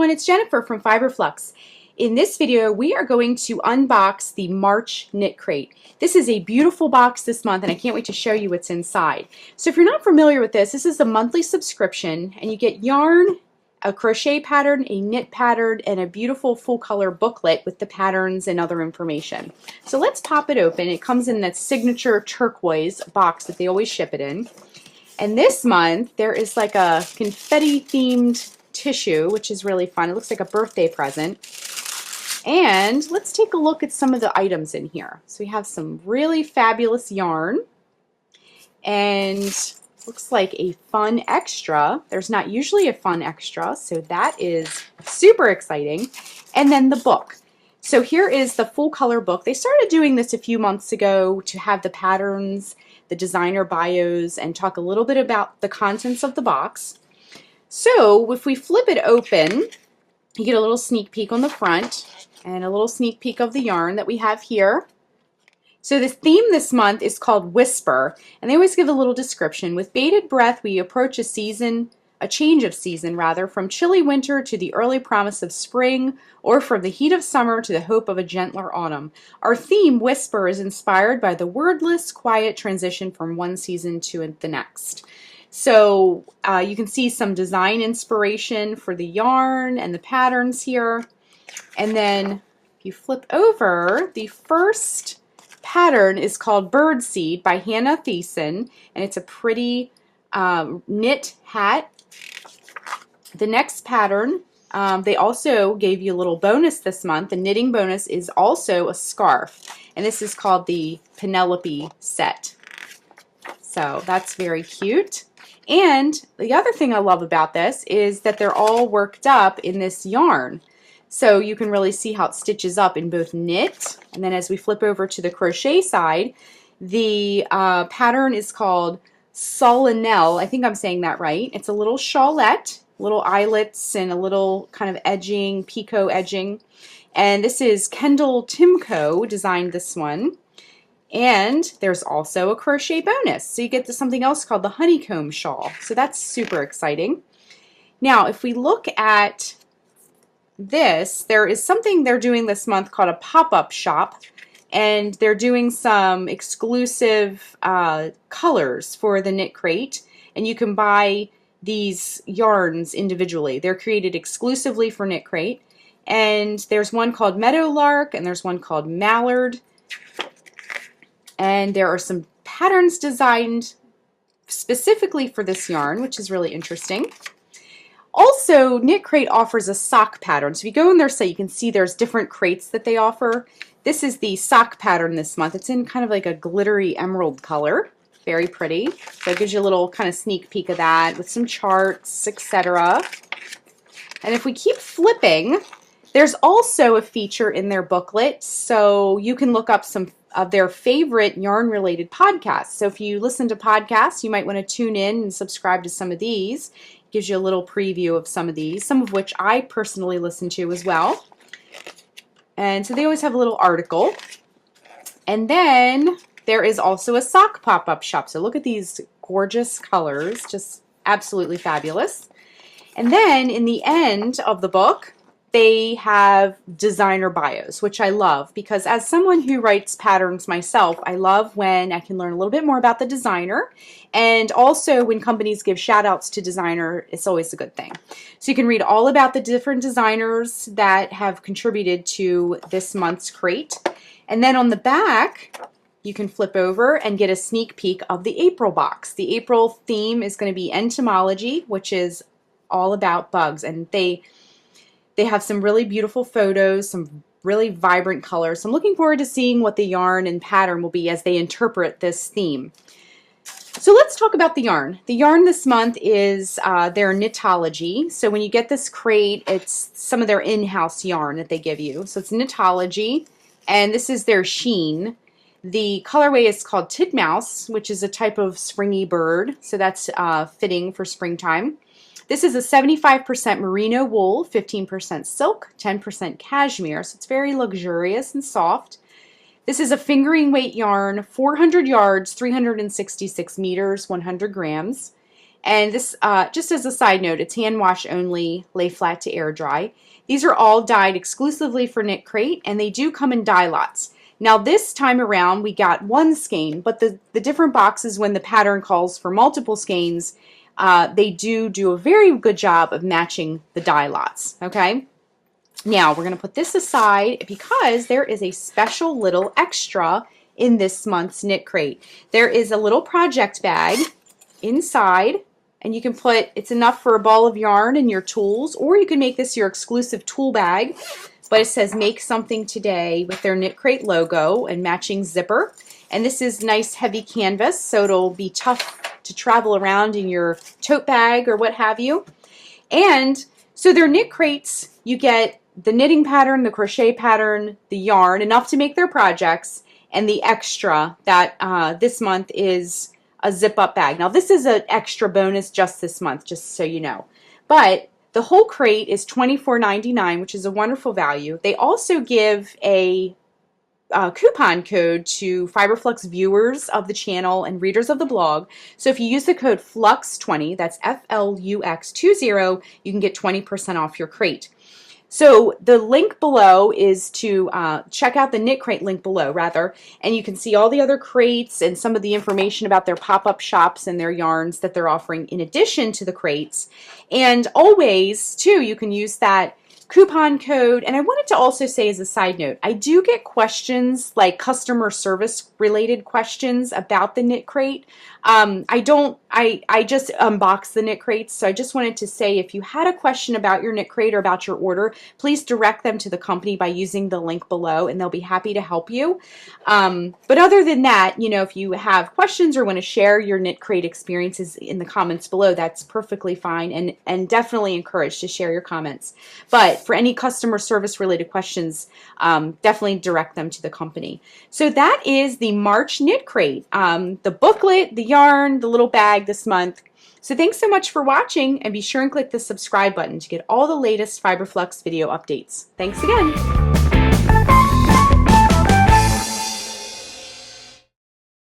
everyone, it's Jennifer from Flux. In this video, we are going to unbox the March KnitCrate. This is a beautiful box this month, and I can't wait to show you what's inside. So if you're not familiar with this is a monthly subscription, and you get yarn, a crochet pattern, a knit pattern, and a beautiful full color booklet with the patterns and other information. So let's pop it open. It comes in that signature turquoise box that they always ship it in. And this month, there is like a confetti themed tissue, which is really fun. It looks like a birthday present. And let's take a look at some of the items in here. So we have some really fabulous yarn, and looks like a fun extra. There's not usually a fun extra, so that is super exciting. And then the book. So here is the full color book. They started doing this a few months ago to have the patterns, the designer bios, and talk a little bit about the contents of the box. So if we flip it open, you get a little sneak peek on the front and a little sneak peek of the yarn that we have here. So the theme this month is called Whisper, and they always give a little description. With bated breath, we approach a change of season rather, from chilly winter to the early promise of spring, or from the heat of summer to the hope of a gentler autumn. Our theme, Whisper, is inspired by the wordless, quiet transition from one season to the next. So you can see some design inspiration for the yarn and the patterns here. And then if you flip over, the first pattern is called Birdseed by Hannah Thiessen, and it's a pretty knit hat. The next pattern, they also gave you a little bonus this month. The knitting bonus is also a scarf, and this is called the Penelope set. So that's very cute. And the other thing I love about this is that they're all worked up in this yarn. So you can really see how it stitches up in both knit, and then as we flip over to the crochet side, the pattern is called Solennelle. I think I'm saying that right. It's a little shawlette, little eyelets and a little kind of edging, picot edging. And this is Kendall Timko designed this one. And there's also a crochet bonus. So you get to something else called the honeycomb shawl. So that's super exciting. Now, if we look at this, there is something they're doing this month called a pop-up shop. And they're doing some exclusive colors for the KnitCrate. And you can buy these yarns individually. They're created exclusively for KnitCrate. And there's one called Meadowlark, and there's one called Mallard. And there are some patterns designed specifically for this yarn, which is really interesting. Also, KnitCrate offers a sock pattern. So if you go on their site, you can see there's different crates that they offer. This is the sock pattern this month. It's in kind of like a glittery emerald color. Very pretty. So it gives you a little kind of sneak peek of that with some charts, etc. And if we keep flipping, there's also a feature in their booklet, so you can look up some of their favorite yarn-related podcasts. So if you listen to podcasts, you might want to tune in and subscribe to some of these. It gives you a little preview of some of these, some of which I personally listen to as well. And so they always have a little article. And then there is also a sock pop-up shop. So look at these gorgeous colors, just absolutely fabulous. And then in the end of the book, they have designer bios, which I love because as someone who writes patterns myself, I love when I can learn a little bit more about the designer, and also when companies give shout outs to designer, it's always a good thing. So you can read all about the different designers that have contributed to this month's crate. And then on the back, you can flip over and get a sneak peek of the April box. The April theme is going to be entomology, which is all about bugs, and they have some really beautiful photos, some really vibrant colors. So I'm looking forward to seeing what the yarn and pattern will be as they interpret this theme. So let's talk about the yarn. The yarn this month is their Knitology. So when you get this crate, it's some of their in-house yarn that they give you. So it's Knitology, and this is their sheen. The colorway is called Titmouse, which is a type of springy bird. So that's fitting for springtime. This is a 75% merino wool, 15% silk, 10% cashmere, so it's very luxurious and soft. This is a fingering weight yarn, 400 yards, 366 meters, 100 grams. And this, just as a side note, it's hand wash only, lay flat to air dry. These are all dyed exclusively for KnitCrate, and they do come in dye lots. Now this time around we got one skein, but the different boxes, when the pattern calls for multiple skeins, they do a very good job of matching the dye lots, okay? Now we're going to put this aside because there is a special little extra in this month's KnitCrate. There is a little project bag inside, and you can put, it's enough for a ball of yarn and your tools, or you can make this your exclusive tool bag. But it says make something today with their KnitCrate logo and matching zipper. And this is nice heavy canvas, so it'll be tough to travel around in your tote bag or what have you. And so their KnitCrates, you get the knitting pattern, the crochet pattern, the yarn, enough to make their projects, and the extra that this month is a zip-up bag. Now this is an extra bonus just this month, just so you know. But the whole crate is $24.99, which is a wonderful value. They also give a coupon code to Fiberflux viewers of the channel and readers of the blog. So if you use the code FLUX20, that's FLUX20, you can get 20% off your crate. So the link below is to check out the KnitCrate link below, rather, and you can see all the other crates and some of the information about their pop-up shops and their yarns that they're offering in addition to the crates. And always, too, you can use that coupon code. And I wanted to also say, as a side note, I do get questions, like customer service related questions about the KnitCrate. I just unbox the KnitCrates, so I just wanted to say, if you had a question about your KnitCrate or about your order, please direct them to the company by using the link below, and they'll be happy to help you. But other than that, you know, if you have questions or want to share your KnitCrate experiences in the comments below, that's perfectly fine, and definitely encouraged to share your comments. But for any customer service related questions, definitely direct them to the company. So that is the March KnitCrate, the booklet, the yarn, the little bag this month. So thanks so much for watching, and be sure and click the subscribe button to get all the latest Fiberflux video updates. Thanks again.